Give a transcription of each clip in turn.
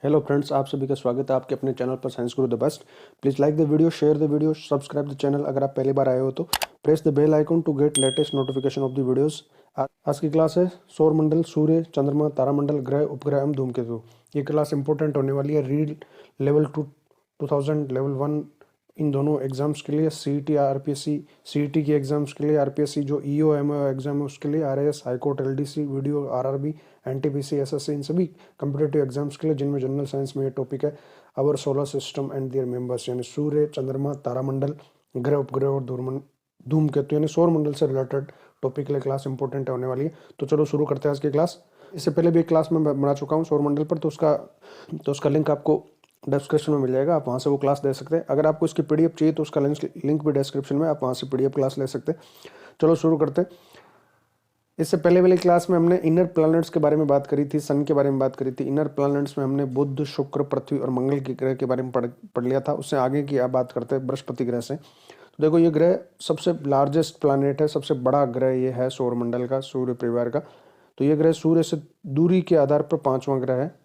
Hello friends, आप सभी का स्वागत है आपके अपने चैनल पर science guru the best. Please like the video, share the video, subscribe the channel. अगर आप पहली बार आए हो तो press the bell icon to get latest notification of the videos. आज की क्लास है सौर मंडल, सूर्य, चंद्रमा, तारामंडल, ग्रह, उपग्रह एवं धूमकेतु। ये क्लास इंपॉर्टेंट होने वाली है रीड लेवल 2000 लेवल 1 इन दोनों एग्जाम्स के लिए, सीईटी आरपीएससी, सीईटी की एग्जाम्स के लिए, आरपीएससी जो ईओ एमओ एग्जाम है उसके लिए, RAS, high court, LDC, video, RRB, NTPC, SSC, इन सभी कंपिटेटिव एग्जाम्स के लिए जिनमें जनरल साइंस में ये टॉपिक है our solar system and there members, यानी सूर्य, चंद्रमा, तारामंडल, ग्रह, उपग्रह और धूमकेतु यानी सौर मंडल से रिलेटेड टॉपिक के लिए क्लास इंपॉर्टेंट होने वाली है। तो चलो शुरू करते हैं आज की क्लास। इससे पहले भी एक क्लास में बना चुका हूँ सौर मंडल पर, तो उसका लिंक आपको डिस्क्रिप्शन में मिल जाएगा, आप वहाँ से वो क्लास दे सकते हैं। अगर आपको इसकी पीडीएफ चाहिए तो उसका लिंक भी डिस्क्रिप्शन में, आप वहाँ से पीडीएफ क्लास ले सकते हैं। चलो शुरू करते हैं। इससे पहले वाली क्लास में हमने इनर प्लैनेट्स के बारे में बात करी थी, सन के बारे में बात करी थी। इनर प्लैनेट्स में हमने बुध, शुक्र, पृथ्वी और मंगल के ग्रह के बारे में पढ़ लिया था। उससे आगे की आप बात करते हैं बृहस्पति ग्रह से। तो देखो, ये ग्रह सबसे लार्जेस्ट प्लैनेट है, सबसे बड़ा ग्रह ये है सौर मंडल का, सूर्य परिवार का। तो ये ग्रह सूर्य से दूरी के आधार पर 5वां ग्रह है।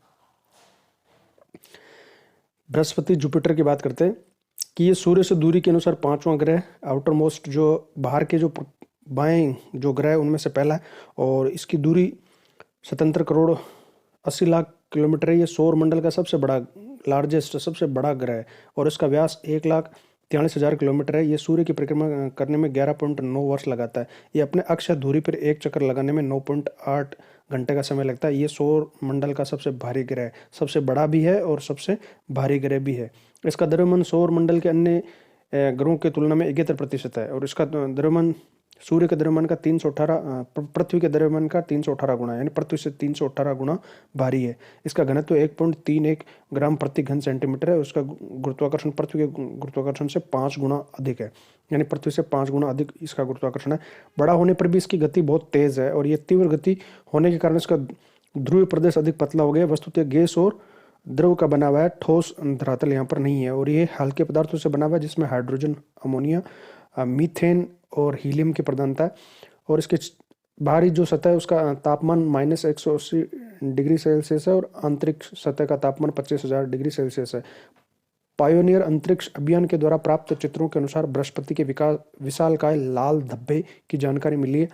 बृहस्पति, जुपिटर की बात करते हैं कि ये सूर्य से दूरी के अनुसार 5वां ग्रह, आउटर मोस्ट जो बाहर के जो बाएं जो ग्रह उनमें से पहला है, और इसकी दूरी 77 करोड़ 80 लाख किलोमीटर है। ये सौर मंडल का सबसे बड़ा, लार्जेस्ट, सबसे बड़ा ग्रह है और इसका व्यास 1,43,000 किलोमीटर है। ये सूर्य की परिक्रमा करने में 11.9 वर्ष लगाता है। ये अपने अक्ष धुरी पर एक चक्कर लगाने में 9.8 घंटे का समय लगता है। ये सौर मंडल का सबसे भारी ग्रह है, सबसे बड़ा भी है और सबसे भारी ग्रह भी है। इसका द्रव्यमान सौर मंडल के अन्य ग्रहों की तुलना में 71% है और इसका द्रव्यमान सूर्य के द्रव्यमान का 318, पृथ्वी के द्रव्यमान का 318 गुना, यानी पृथ्वी से 318 गुना भारी है। इसका घनत्व 1.31 ग्राम प्रति घन सेंटीमीटर है। उसका गुरुत्वाकर्षण पृथ्वी के गुरुत्वाकर्षण से 5 गुना अधिक है, यानी पृथ्वी से 5 गुना अधिक इसका गुरुत्वाकर्षण है। बड़ा होने पर भी इसकी गति बहुत तेज है और ये तीव्र गति होने के कारण इसका ध्रुवीय प्रदेश अधिक पतला हो गया। वस्तुतः गैस और द्रव का बना हुआ है, ठोस धरातल यहाँ पर नहीं है। और ये हल्के पदार्थों से बना हुआ है जिसमें हाइड्रोजन, अमोनिया, मीथेन और हीलियम की प्रधानता है। और इसके बाहरी जो सतह है उसका तापमान -180 डिग्री सेल्सियस है और आंतरिक सतह का तापमान 25,000 डिग्री सेल्सियस है। पायोनियर अंतरिक्ष अभियान के द्वारा प्राप्त चित्रों के अनुसार बृहस्पति के विशालकाय लाल धब्बे की जानकारी मिली है।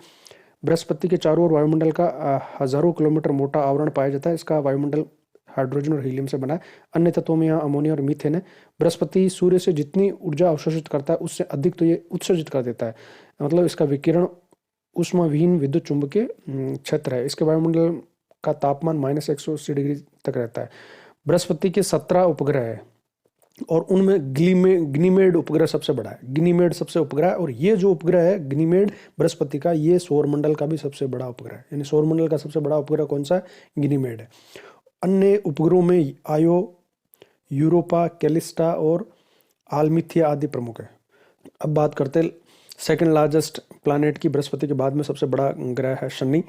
बृहस्पति के चारों ओर वायुमंडल का हजारों किलोमीटर मोटा आवरण पाया जाता है। इसका वायुमंडल हाइड्रोजन और हीलियम से बना है। अन्य तत्वों में यहाँ अमोनिया और मीथेन है। बृहस्पति सूर्य से जितनी ऊर्जा अवशोषित करता है उससे अधिक तो ये उत्सर्जित कर देता है, मतलब इसका विकिरण ऊष्माविहीन विद्युत चुंबकीय क्षेत्र है। इसके वायुमंडल का तापमान -180 डिग्री तक रहता है। बृहस्पति के 17 उपग्रह है और उनमें गनीमेड उपग्रह सबसे बड़ा है। गनीमेड सबसे उपग्रह है और ये जो उपग्रह है गनीमेड बृहस्पति का, ये सौरमंडल का भी सबसे बड़ा उपग्रह है। यानी सौरमंडल का सबसे बड़ा उपग्रह कौन सा है? गनीमेड है। अन्य उपग्रहों में आयो, यूरोपा, कैलिस्टा और आल्मिथिया आदि प्रमुख है। अब बात करते हैं सेकंड लार्जेस्ट प्लैनेट की। बृहस्पति के बाद में सबसे बड़ा ग्रह है शनि।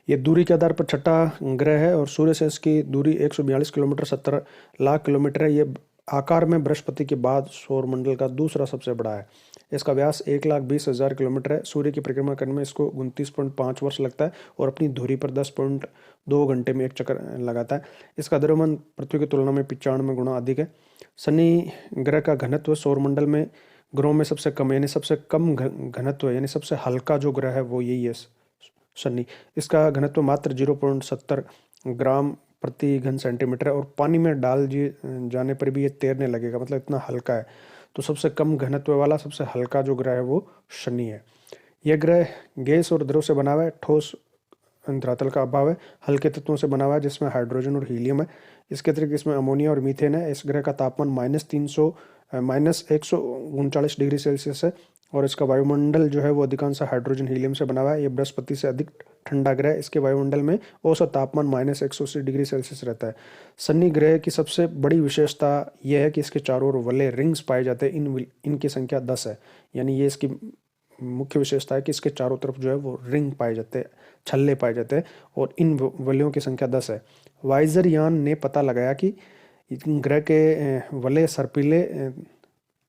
ये दूरी के आधार पर छठा ग्रह है और सूर्य से इसकी दूरी 142 किलोमीटर 70 लाख किलोमीटर है। ये आकार में बृहस्पति के बाद सौरमंडल का दूसरा सबसे बड़ा है। इसका व्यास 1,20,000 किलोमीटर है। सूर्य की परिक्रमा करने में इसको 29.5 वर्ष लगता है और अपनी धुरी पर 10.2 घंटे में एक चक्कर लगाता है। इसका द्रव्यमान पृथ्वी की तुलना में 95 गुना अधिक है। शनि ग्रह का घनत्व सौरमंडल में ग्रहों में सबसे कम, यानी सबसे कम घनत्व, यानी सबसे हल्का जो ग्रह है वो यही है शनि। इसका घनत्व मात्र 0.70 ग्राम प्रति घन सेंटीमीटर है और पानी में डाल जाने पर भी ये तैरने लगेगा, मतलब इतना हल्का है। तो सबसे कम घनत्व वाला सबसे हल्का जो ग्रह है वो शनि है। यह ग्रह गैस और द्रव से बना हुआ है, ठोस धरातल का अभाव है, हल्के तत्वों से बना हुआ है जिसमें हाइड्रोजन और हीलियम है। इसके अतिरिक्त इसमें अमोनिया और मीथेन है। इस ग्रह का तापमान -139 डिग्री सेल्सियस है और इसका वायुमंडल जो है वो अधिकांश हाइड्रोजन, हीलियम से बना हुआ है। ये बृहस्पति से अधिक ठंडा ग्रह है। इसके वायुमंडल में औसत तापमान -180 डिग्री सेल्सियस रहता है। शनि ग्रह की सबसे बड़ी विशेषता यह है कि इसके चारों ओर वलय, रिंग्स पाए जाते हैं। इनकी संख्या 10 है, यानी ये इसकी मुख्य विशेषता है कि इसके चारों तरफ जो है वो रिंग पाए जाते हैं, छल्ले पाए जाते हैं और इन वलयों की संख्या 10 है। वाइजर यान ने पता लगाया कि ग्रह के वलय सर्पिले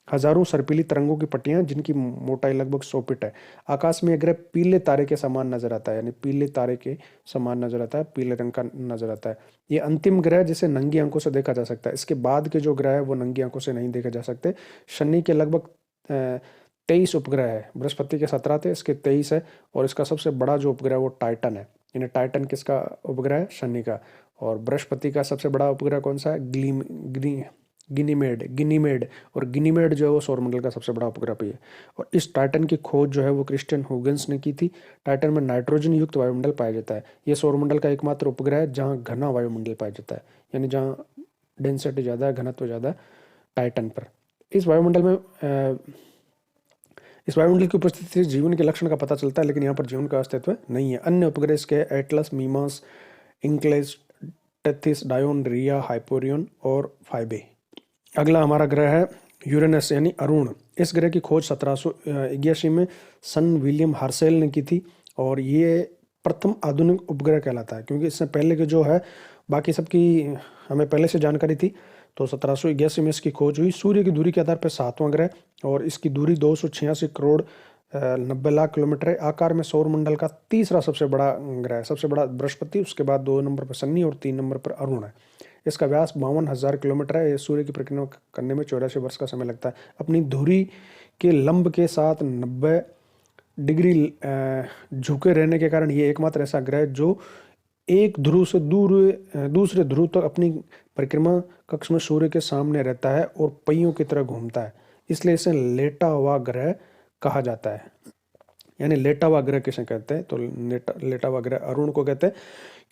हजारों सर्पिली तरंगों की पट्टियां जिनकी मोटाई लगभग 100 फीट है। आकाश में यह ग्रह पीले तारे के समान नजर आता है, यानी पीले तारे के समान नजर आता है, पीले रंग का नजर आता है। ये अंतिम ग्रह जिसे नंगी आंखों से देखा जा सकता है। इसके बाद के जो ग्रह है वो नंगी आंखों से नहीं देखे जा सकते। शनि के लगभग 23 उपग्रह है। बृहस्पति के 17 थे, इसके 23 है। और इसका सबसे बड़ा जो उपग्रह है वो टाइटन है। यानी टाइटन किसका उपग्रह है? शनि का। और बृहस्पति का सबसे बड़ा उपग्रह कौन सा है? गिनीमेड। और गिनीमेड जो है वो सौरमंडल का सबसे बड़ा उपग्रह भी है। और इस टाइटन की खोज जो है वो क्रिस्टियन हुगेंस ने की थी। टाइटन में नाइट्रोजन युक्त वायुमंडल पाया जाता है। ये सौरमंडल का एकमात्र उपग्रह है जहाँ घना वायुमंडल पाया जाता है, यानी जहाँ डेंसिटी ज़्यादा है, घनत्व ज़्यादा है टाइटन पर। इस वायुमंडल में इस वायुमंडल की उपस्थिति से जीवन के लक्षण का पता चलता है, लेकिन यहाँ पर जीवन का अस्तित्व नहीं है। अन्य उपग्रह इसके एटलस, मीमास, इंक्लेस, टेथिस, डायोन, रिया, हाइपोरियन और फाइबे। अगला हमारा ग्रह है यूरेनस यानी अरुण। इस ग्रह की खोज 1781 में सन विलियम हर्सेल ने की थी। और ये प्रथम आधुनिक उपग्रह कहलाता है, क्योंकि इससे पहले के जो है बाकी सबकी हमें पहले से जानकारी थी। तो 1781 में इसकी खोज हुई। सूर्य की दूरी के आधार पर 7वां ग्रह, और इसकी दूरी 286 करोड़ 90 लाख किलोमीटर है। आकार में सौरमंडल का तीसरा सबसे बड़ा ग्रह है। सबसे बड़ा बृहस्पति, उसके बाद 2 नंबर पर शनि और 3 नंबर पर अरुण है। इसका व्यास 52,000 किलोमीटर है। सूर्य की परिक्रमा करने में 84 वर्ष का समय लगता है। अपनी धुरी के लंब के साथ 90 डिग्री झुके रहने के कारण ये एकमात्र ऐसा ग्रह जो एक ध्रुव से दूसरे ध्रुव तक अपनी परिक्रमा कक्ष में सूर्य के सामने रहता है और पहियों की तरह घूमता है। इसलिए इसे लेटा हुआ ग्रह कहा जाता है। यानी लेटा हुआ ग्रह किसे कहते हैं? तो लेटा हुआ ग्रह अरुण को कहते हैं।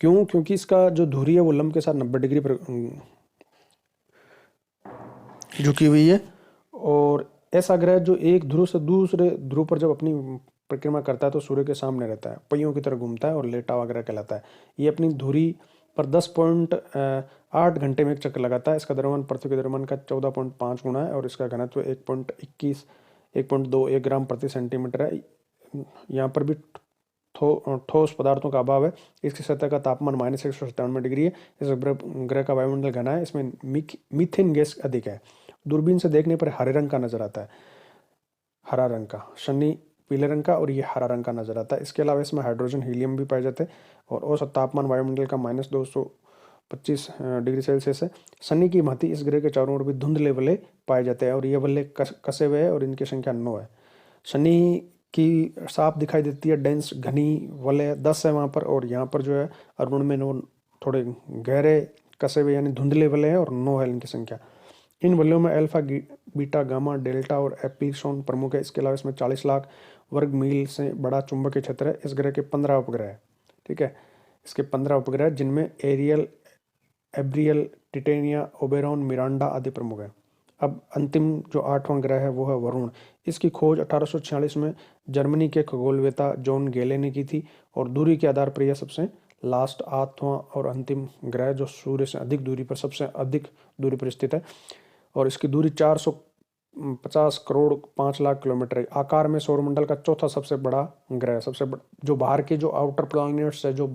क्यों? क्योंकि इसका जो धुरी है वो लंब के साथ 90 डिग्री पर झुकी हुई है। और ऐसा ग्रह जो एक ध्रुव से दूसरे ध्रुव पर जब अपनी परिक्रमा करता है तो सूर्य के सामने रहता है, पहियों की तरह घूमता है और लेटा हुआ ग्रह कहलाता है। ये अपनी धुरी पर 10.8 घंटे में एक चक्कर लगाता है। इसका द्रव्यमान पृथ्वी के द्रव्यमान का 14.5 गुना है। और इसका घनत्व 1.21 ग्राम प्रति सेंटीमीटर है। यहाँ पर भी ठोस पदार्थों का अभाव है। इसकी सतह का तापमान -197 डिग्री है। इस ग्रह का वायुमंडल घना है। इसमें मीथेन गैस अधिक है। दूरबीन से देखने पर हरे रंग का नजर आता है, हरा रंग का। शनि पीले रंग का और ये हरा रंग का नजर आता है। इसके अलावा इसमें हाइड्रोजन, हीलियम भी पाए जाते हैं। और औसत तापमान वायुमंडल का -225 डिग्री सेल्सियस है। शनि की भांति इस ग्रह के चारों ओर भी धुंधले वलय पाए जाते हैं और ये वलय कसे हुए हैं और इनकी संख्या 9 है। शनि की साफ दिखाई देती है, डेंस घनी वलय 10 है वहाँ पर। और यहाँ पर जो है अरुण में 9 थोड़े गहरे कसे हुए यानी धुंधले वलय है और 9 है इनकी संख्या। इन वलयों में अल्फा, बीटा, गामा, डेल्टा और एप्सिलॉन प्रमुख है। इसके अलावा इसमें 40 लाख वर्ग मील से बड़ा चुंबकीय क्षेत्र है। इस ग्रह के 15 उपग्रह है। ठीक है, इसके 15 उपग्रह जिनमें एरियल, एब्रियल, टिटेनिया, ओबेरॉन, मिरांडा आदि प्रमुख है। अब अंतिम जो 8वां ग्रह है वो है वरुण। इसकी खोज 1846 में जर्मनी के खगोलवेत्ता जॉन गेले ने की थी। और दूरी के आधार पर यह सबसे लास्ट 8वां और अंतिम ग्रह जो सूर्य से अधिक दूरी पर, सबसे अधिक दूरी पर स्थित है। और इसकी दूरी 450 करोड़ 5 लाख किलोमीटर है। आकार में सौरमंडल का चौथा सबसे बड़ा ग्रह, सबसे बड़ा जो बाहर के जो आउटर प्लैनेट्स है, जो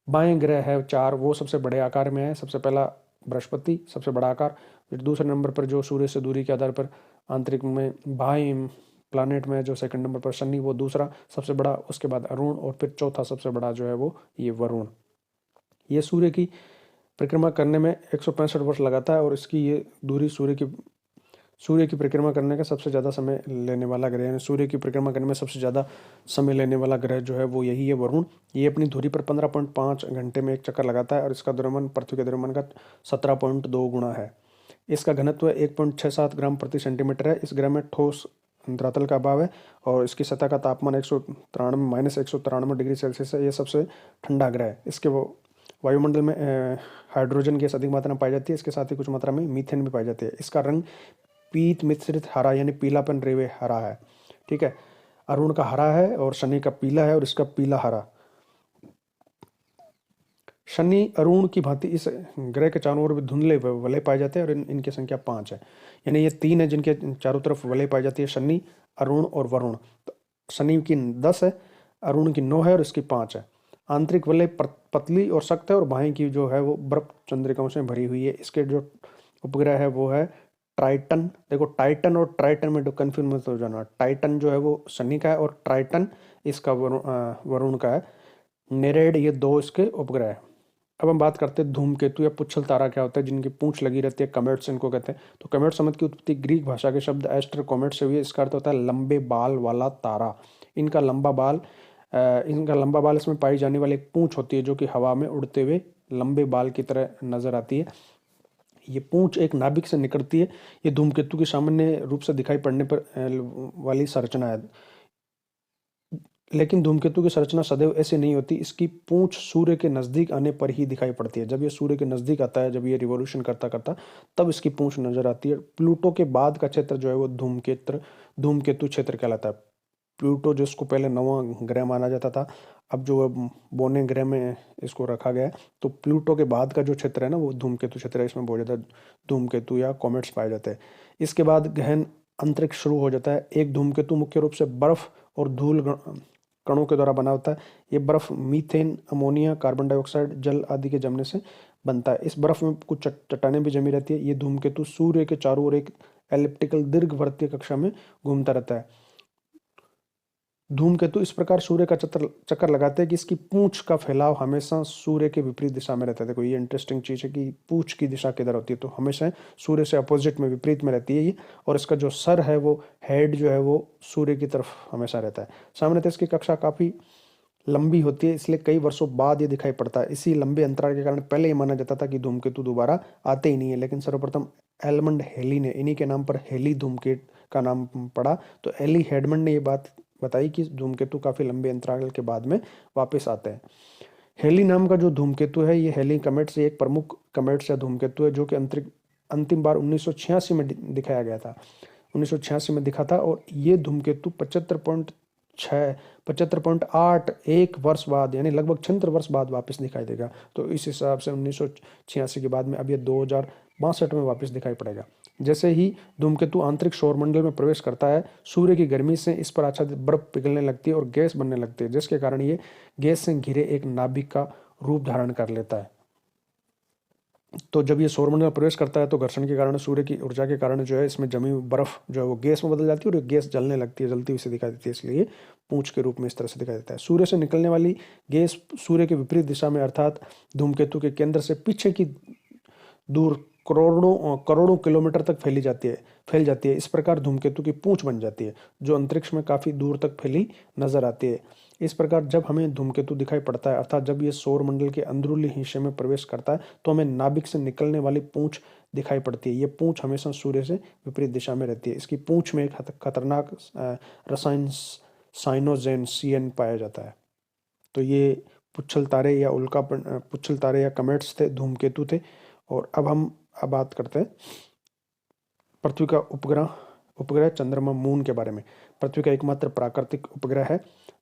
बाएं ग्रह है 4, वो सबसे बड़े आकार में है। सबसे पहला बृहस्पति, सबसे बड़ा आकार। फिर दूसरे नंबर पर जो सूर्य से दूरी के आधार पर आंतरिक में बाएं प्लानेट में जो सेकंड नंबर पर शनि, वो दूसरा सबसे बड़ा। उसके बाद अरुण और फिर चौथा सबसे बड़ा जो है वो ये वरुण। ये सूर्य की परिक्रमा करने में 165 वर्ष लगाता है। और इसकी ये दूरी सूर्य की परिक्रमा करने का सबसे ज़्यादा समय लेने वाला ग्रह है। सूर्य की परिक्रमा करने में सबसे ज़्यादा समय लेने वाला ग्रह जो है वो यही है, वरुण। ये अपनी धुरी पर 15.5 घंटे में एक चक्कर लगाता है। और इसका द्रव्यमान पृथ्वी के द्रव्यमान का 17.2 गुना है। इसका घनत्व 1.67 ग्राम प्रति सेंटीमीटर है। इस ग्रह में ठोस धरातल का अभाव है। और इसकी सतह का तापमान -193 डिग्री सेल्सियस है। ये सबसे ठंडा ग्रह है। इसके वायुमंडल में हाइड्रोजन गैस अधिक मात्रा में पाई जाती है। इसके साथ ही कुछ मात्रा में मीथेन भी पाई जाती है। इसका रंग पीत मिश्रित हरा यानी पीलापन रेवे हरा है। ठीक है, अरुण का हरा है और शनि का पीला है और इसका पीला हरा। शनि अरुण की भांति इस ग्रह के चारों ओर भी धुंधले वलय पाए जाते हैं और इनकी संख्या 5 है। यानी ये 3 है जिनके चारों तरफ वलय पाई जाती है, शनि, अरुण और वरुण। तो शनि की 10 है, अरुण की 9 है और इसकी 5 है। आंतरिक वलय पतली और सख्त है और बाहें की जो है वो बर्फ चंद्रिकाओं से भरी हुई है। इसके जो उपग्रह है वो है ट्राइटन, देखो टाइटन और ट्राइटन में कन्फ्यूज मत हो जाना। टाइटन जो है वो शनि का है और ट्राइटन इसका वरुण का है। नेरेड ये दो इसके उपग्रह है। अब हम बात करते हैं धूमकेतु या पुच्छल तारा क्या होता है, जिनकी पूंछ लगी रहती है, कमेट्स इनको कहते हैं। तो कमेट शब्द की उत्पत्ति ग्रीक भाषा के शब्द एस्टर कॉमेट से हुई है। इसका अर्थ होता है लंबे बाल वाला तारा। इनका लंबा बाल इनका लंबा बाल इसमें पाई जाने वाली एक पूंछ होती है जो कि हवा में उड़ते हुए लंबे बाल की तरह नजर आती है। ये पूंछ एक नाभिक से निकलती है। ये धूमकेतु की सामान्य रूप से दिखाई पड़ने पर वाली संरचना है। लेकिन धूमकेतु की संरचना सदैव ऐसे नहीं होती। इसकी पूंछ सूर्य के नजदीक आने पर ही दिखाई पड़ती है। जब ये सूर्य के नजदीक आता है, जब ये रिवॉल्यूशन करता करता, तब इसकी पूंछ नजर आती है। प्लूटो के बाद का क्षेत्र जो है वो धूमकेतु क्षेत्र कहलाता है। प्लूटो जिसको पहले नौवां ग्रह माना जाता था, अब जो बोने ग्रह में इसको रखा गया है, तो प्लूटो के बाद का जो क्षेत्र है ना वो धूमकेतु क्षेत्र है। इसमें बहुत ज़्यादा धूमकेतु या कॉमेट्स पाए जाते हैं। इसके बाद गहन अंतरिक्ष शुरू हो जाता है। एक धूमकेतु मुख्य रूप से बर्फ और धूल कणों के द्वारा बना होता है। ये बर्फ मीथेन, अमोनिया, कार्बन डाइऑक्साइड, जल आदि के जमने से बनता है। इस बर्फ में कुछ चट्टानें भी जमी रहती है। ये धूमकेतु सूर्य के चारों ओर एक एलिप्टिकल दीर्घवृत्तीय कक्षा में घूमता रहता है। धूमकेतु इस प्रकार सूर्य का चक्कर लगाते हैं कि इसकी पूंछ का फैलाव हमेशा सूर्य के विपरीत दिशा में रहता है। देखो ये इंटरेस्टिंग चीज है कि पूंछ की दिशा किधर होती है, तो हमेशा सूर्य से अपोजिट में, विपरीत में रहती है ये। और इसका जो सर है वो हेड जो है वो सूर्य की तरफ हमेशा रहता है। सामान्यतः इसकी कक्षा काफी लंबी होती है, इसलिए कई वर्षों बाद ये दिखाई पड़ता है। इसी लंबे अंतराल के कारण पहले ये माना जाता था कि धूमकेतु दोबारा आते ही नहीं है, लेकिन सर्वप्रथम एलमंड हेली ने, इन्हीं के नाम पर हेली धूमकेतु का नाम पड़ा। तो एली हेडमंड ने ये बात बताई कि धूमकेतु काफी लंबे अंतराल के बाद में वापस आते हैं। हेली नाम का जो धूमकेतु है, ये हेली कमेट से एक प्रमुख कमेट या धूमकेतु है, जो कि अंतिम बार 1986 में दिखाया गया था। 1986 में दिखा था। और ये धूमकेतु 75.81 वर्ष बाद, यानी लगभग 76 वर्ष बाद वापस दिखाई देगा। तो इस हिसाब से 1986 के बाद में अब ये 2062 में वापस दिखाई पड़ेगा। जैसे ही धूमकेतु आंतरिक सौरमंडल में प्रवेश करता है, सूर्य की गर्मी से इस पर आच्छादित बर्फ पिघलने लगती है और गैस बनने लगती है, जिसके कारण ये गैस से घिरे एक नाभिक का रूप धारण कर लेता है। तो जब ये सौरमंडल में प्रवेश करता है तो घर्षण के कारण, सूर्य की ऊर्जा के कारण जो है इसमें जमी हुई बर्फ जो है वो गैस में बदल जाती है और गैस जलने लगती है, जलती हुई से दिखाई देती है। इसलिए पूंछ के रूप में इस तरह से दिखाई देता है। सूर्य से निकलने वाली गैस सूर्य के विपरीत दिशा में, अर्थात धूमकेतु के केंद्र से पीछे की दूर करोड़ों किलोमीटर तक फैल जाती है। इस प्रकार धूमकेतु की पूंछ बन जाती है, जो अंतरिक्ष में काफी दूर तक फैली नजर आती है। इस प्रकार जब हमें धूमकेतु दिखाई पड़ता है, अर्थात जब ये सौरमंडल के अंदरूनी हिस्से में प्रवेश करता है, तो हमें नाभिक से निकलने वाली पूंछ दिखाई पड़ती है। ये पूंछ हमेशा सूर्य से विपरीत दिशा में रहती है। इसकी पूंछ में एक खतरनाक रसायन साइनोजेन CN पाया जाता है। तो ये पुच्छल तारे या पुच्छल तारे या कमेट्स थे, धूमकेतु थे। और अब बात करते हैं पृथ्वी का उपग्रह चंद्रमा, मून के बारे में। पृथ्वी का एकमात्र प्राकृतिक उपग्रह है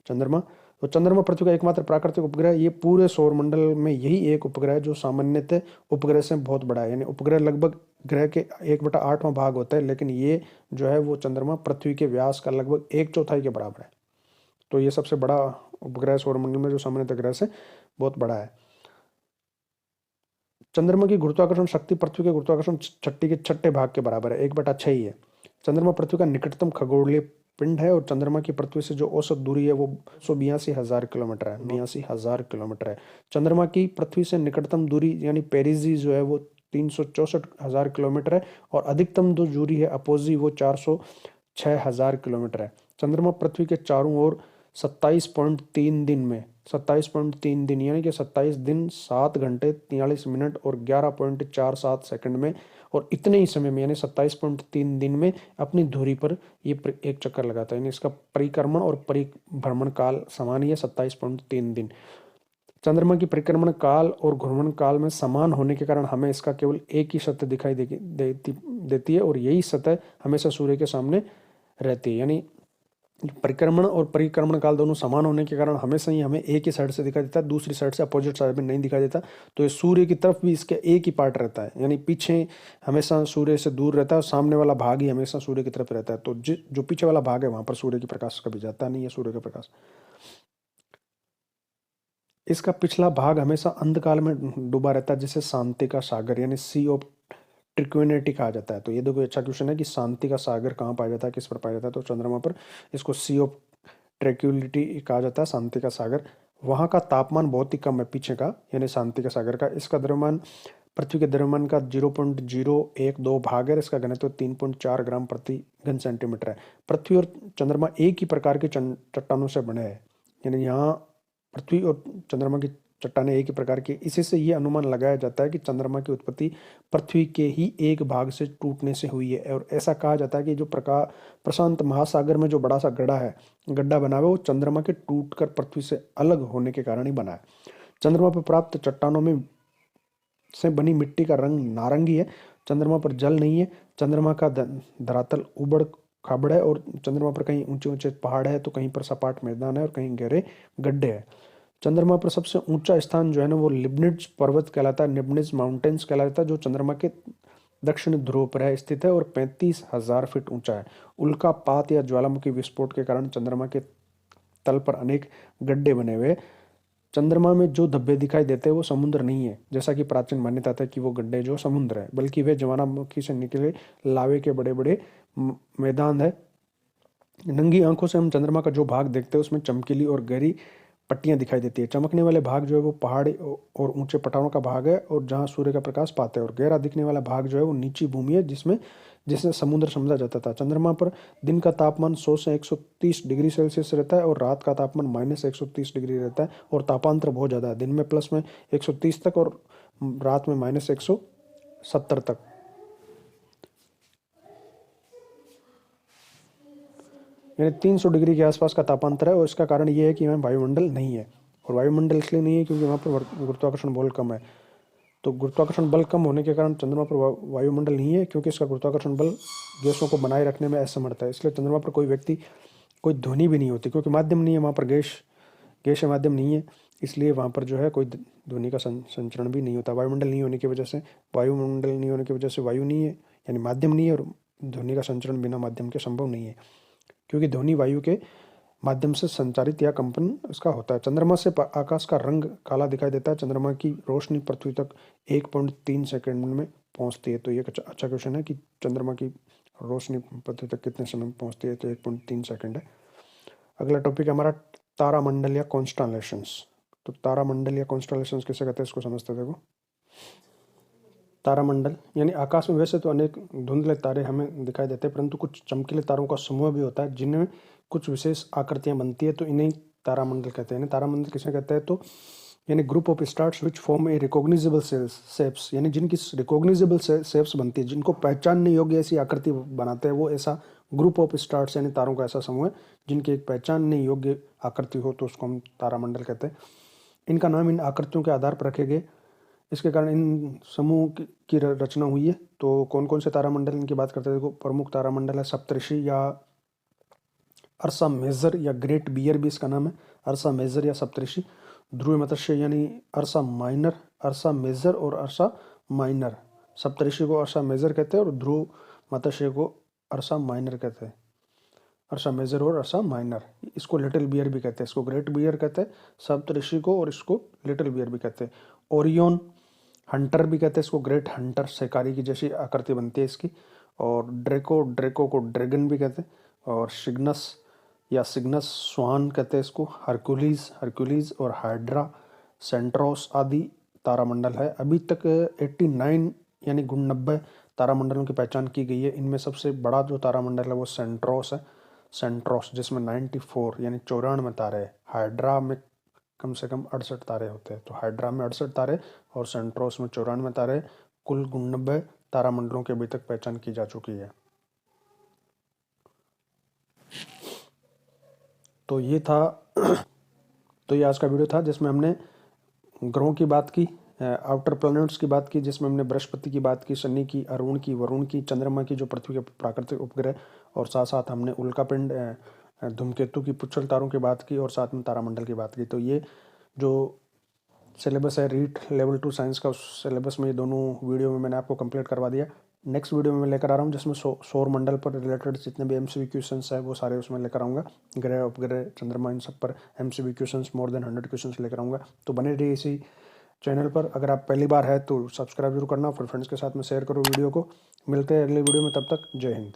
चंद्रमा। तो चंद्रमा पृथ्वी का एकमात्र प्राकृतिक उपग्रह। ये पूरे सौरमंडल में यही एक उपग्रह है जो सामान्यतः उपग्रह से बहुत बड़ा है। यानी उपग्रह लगभग ग्रह के 1/8वां भाग होता है, लेकिन ये जो है वो चंद्रमा पृथ्वी के व्यास का लगभग 1/4 के बराबर है। तो ये सबसे बड़ा उपग्रह सौरमंडल में जो सामान्यतः ग्रह से बहुत बड़ा है। चंद्रमा की गुरुत्वाकर्षण शक्ति पृथ्वी के गुरुत्वाकर्षण शक्ति के 6ठे भाग के बराबर है, 1/6 ही है। चंद्रमा पृथ्वी का निकटतम खगोलीय पिंड है और चंद्रमा की पृथ्वी से जो औसत दूरी है वो 182,000 किलोमीटर है। 82,000 किलोमीटर है। चंद्रमा की पृथ्वी से निकटतम दूरी यानी पेरिजी जो है वो 364,000 किलोमीटर है और अधिकतम जो दूरी है अपोजी वो 406,000 किलोमीटर है। चंद्रमा पृथ्वी के चारों ओर 27.3 दिन यानी कि 27 दिन 7 घंटे 43 मिनट और 11.47 सेकंड में, और इतने ही समय में यानी 27.3 दिन में अपनी धुरी पर ये एक चक्कर लगाता है। यानी इसका परिक्रमण और परिभ्रमण काल समान ही है, 27.3 दिन। चंद्रमा की परिक्रमण काल और घूर्णन काल में समान होने के कारण हमें इसका केवल एक ही सतह दिखाई देती है और यही सतह हमेशा सूर्य के सामने रहती है। यानी परिक्रमण और परिक्रमण काल दोनों समान होने के कारण हमेशा ही हमें एक ही साइड से दिखाई देता है, दूसरी साइड से अपोजिट साइड में नहीं दिखाई देता। तो ये सूर्य की तरफ भी इसके एक ही पार्ट रहता है, यानी पीछे हमेशा सूर्य से दूर रहता है और सामने वाला भाग ही हमेशा सूर्य की तरफ रहता है। तो जो पीछे वाला भाग है वहां पर सूर्य की प्रकाश कभी जाता नहीं है, सूर्य का प्रकाश। इसका पिछला भाग हमेशा अंधकार में डूबा रहता है, जिसे शांति का सागर यानी सी ऑफ ट्रिक्विनिटी कहा जाता है। तो ये देखो अच्छा क्वेश्चन है कि शांति का सागर कहाँ पाया जाता है, किस पर पाया जाता है, तो चंद्रमा पर। इसको सी ऑफ ट्रैंक्विलिटी कहा जाता है, शांति का सागर। वहाँ का तापमान बहुत ही कम है पीछे का, यानी शांति का सागर का। इसका द्रव्यमान पृथ्वी के द्रव्यमान का 0.012 भाग है। इसका घनत्व 3.4 ग्राम प्रति घन सेंटीमीटर है। पृथ्वी और चंद्रमा एक ही प्रकार के चट्टानों से बने हैं, यानी यहाँ पृथ्वी और चंद्रमा की चट्टानें एक ही प्रकार की। इसी से यह अनुमान लगाया जाता है कि चंद्रमा की उत्पत्ति पृथ्वी के ही एक भाग से टूटने से हुई है। और ऐसा कहा जाता है कि जो प्रशांत महासागर में जो बड़ा सा गड्ढा बना हुआ है, वो चंद्रमा के टूटकर पृथ्वी से अलग होने के कारण ही बना है। चंद्रमा पर प्राप्त चट्टानों में से बनी मिट्टी का रंग नारंगी है। चंद्रमा पर जल नहीं है। चंद्रमा का धरातल उबड़ खाबड़ है, और चंद्रमा पर कहीं ऊंचे ऊंचे पहाड़ है, तो कहीं पर सपाट मैदान है, और कहीं गहरे गड्ढे हैं। चंद्रमा पर सबसे ऊंचा स्थान जो है ना, वो लिबनिट्ज पर्वत कहलाता है, लिबनिट्ज माउंटेन्स कहलाता है, जो चंद्रमा के दक्षिण ध्रुव पर है स्थित है, और 35,000 फीट ऊंचा है। उल्कापात या ज्वालामुखी विस्फोट के कारण चंद्रमा के तल पर अनेक गड्ढे बने हुए। चंद्रमा में जो धब्बे दिखाई देते हैं वो समुद्र नहीं है, जैसा कि प्राचीन मान्यता था कि वो गड्ढे जो समुद्र है, बल्कि वे ज्वालामुखी से निकले लावे के बड़े बड़े मैदान है। नंगी आंखों से हम चंद्रमा का जो भाग देखते हैं उसमें चमकीली और गहरी पट्टियां दिखाई देती है। चमकने वाले भाग जो है वो पहाड़ी और ऊंचे पठारों का भाग है, और जहां सूर्य का प्रकाश पाते हैं। और गहरा दिखने वाला भाग जो है वो नीची भूमि है, जिसे समुद्र समझा जाता था। चंद्रमा पर दिन का तापमान 100 से 130 डिग्री सेल्सियस रहता है, और रात का तापमान -130 डिग्री रहता है, और तापांतर बहुत ज़्यादा है। दिन में प्लस में 130 तक, और रात में -170 तक। यानी 300 डिग्री के आसपास का तापांतर है, और इसका कारण ये है कि वहाँ वायुमंडल नहीं है। और वायुमंडल इसलिए नहीं है क्योंकि वहाँ पर गुरुत्वाकर्षण बल कम है। तो गुरुत्वाकर्षण बल कम होने के कारण चंद्रमा पर वायुमंडल नहीं है, क्योंकि इसका गुरुत्वाकर्षण बल गैसों को बनाए रखने में असमर्थ है। इसलिए चंद्रमा पर कोई ध्वनि भी नहीं होती, क्योंकि माध्यम नहीं है वहाँ पर, गैस माध्यम नहीं है, इसलिए वहाँ पर जो है कोई ध्वनि का संचरण भी नहीं होता। वायुमंडल नहीं होने की वजह से वायु नहीं है, यानी माध्यम नहीं है, और ध्वनि का संचरण बिना माध्यम के संभव नहीं है, क्योंकि ध्वनि वायु के माध्यम से संचारित या कंपन इसका होता है। चंद्रमा से आकाश का रंग काला दिखाई देता है। चंद्रमा की रोशनी पृथ्वी तक 1.3 सेकंड में पहुंचती है। तो ये अच्छा क्वेश्चन है कि चंद्रमा की रोशनी पृथ्वी तक कितने समय में पहुंचती है, तो 1.3 सेकंड है। अगला टॉपिक है हमारा तारामंडल या कॉन्स्टलेशंस। तो तारामंडल या कॉन्स्टलेशंस किसे कहते हैं, इसको समझते देखो। तारामंडल यानी आकाश में वैसे तो अनेक धुंधले तारे हमें दिखाई देते हैं, परंतु कुछ चमकीले तारों का समूह भी होता है जिनमें कुछ विशेष आकृतियां बनती है, तो इन्हें तारामंडल कहते हैं। तारामंडल किसे कहते हैं, तो यानी group of stars which form a recognisable shapes, यानी जिनकी रिकॉग्निजेबल शेप्स बनती है, जिनको पहचानने योग्य ऐसी आकृति बनाते हैं, वो ऐसा ग्रुप ऑफ स्टार्स यानी तारों का ऐसा समूह है जिनकी एक पहचानने योग्य आकृति हो, तो उसको हम तारामंडल कहते हैं। इनका नाम इन आकृतियों के आधार पर रखे गए, इसके कारण इन समूह की रचना हुई है। तो कौन कौन से तारामंडल इनकी बात करते हैं, देखो। प्रमुख तारामंडल है सप्तऋषि या अर्सा मेजर या ग्रेट बियर भी इसका नाम है, अर्सा मेजर या सप्तऋषि। ध्रुव मत्स्य यानी अर्सा माइनर, अर्सा मेजर और अर्सा माइनर। सप्तऋषि को अर्सा मेजर कहते हैं, और ध्रुव मत्स्य को अर्सा माइनर कहते हैं। अर्सा मेजर और अर्सा माइनर, इसको लिटिल बियर भी कहते हैं, इसको ग्रेट बियर कहते हैं सप्तऋषि को, और इसको लिटिल बियर भी कहते हैं। ओरियन हंटर भी कहते हैं इसको, ग्रेट हंटर, शिकारी की जैसी आकृति बनती है इसकी। और ड्रेको को ड्रैगन भी कहते हैं। और सिग्नस स्वान कहते हैं इसको। हरकुलीज और हाइड्रा, सेंट्रोस आदि तारामंडल है। अभी तक 89 यानी 90 तारामंडलों की पहचान की गई है। इनमें सबसे बड़ा जो तारामंडल है वो सेंट्रोस है, जिसमें 94 यानी 94 तारे हैं। हाइड्रा में कम से कम 68 तारे होते हैं। तो हाइड्रा में 68 तारे और सेंट्रोस में 94 तारे, कुल 90 तारामंडलों के अभी तक पहचान की जा चुकी है। तो ये आज का वीडियो था जिसमें हमने ग्रहों की बात की, आउटर प्लैनेट्स की बात की, जिसमें हमने बृहस्पति की बात की, शनि की, अरुण की, वरुण की, चंद्रमा की जो पृथ्वी के प्राकृतिक उपग्रह, और साथ साथ हमने उल्कापिंड, धूमकेतु की, पुच्छल तारों की बात की, और साथ में तारामंडल की बात की। तो ये जो सिलेबस है रीट लेवल 2 साइंस का, उस सिलेबस में ये दोनों वीडियो में मैंने आपको कंप्लीट करवा दिया। नेक्स्ट वीडियो में मैं लेकर आ रहा हूँ जिसमें सौर मंडल पर रिलेटेड जितने भी MCQ क्वेश्चंस है वो सारे उसमें लेकर आऊँगा। ग्रह, उपग्रह, चंद्रमा, इन सब पर MCQ questions, more than 100 questions लेकर आऊँगा। तो बने रहिए इसी चैनल पर। अगर आप पहली बार है तो सब्सक्राइब जरूर करना, फिर फ्रेंड्स के साथ में शेयर करो वीडियो को। मिलते हैं अगले वीडियो में, तब तक जय हिंद।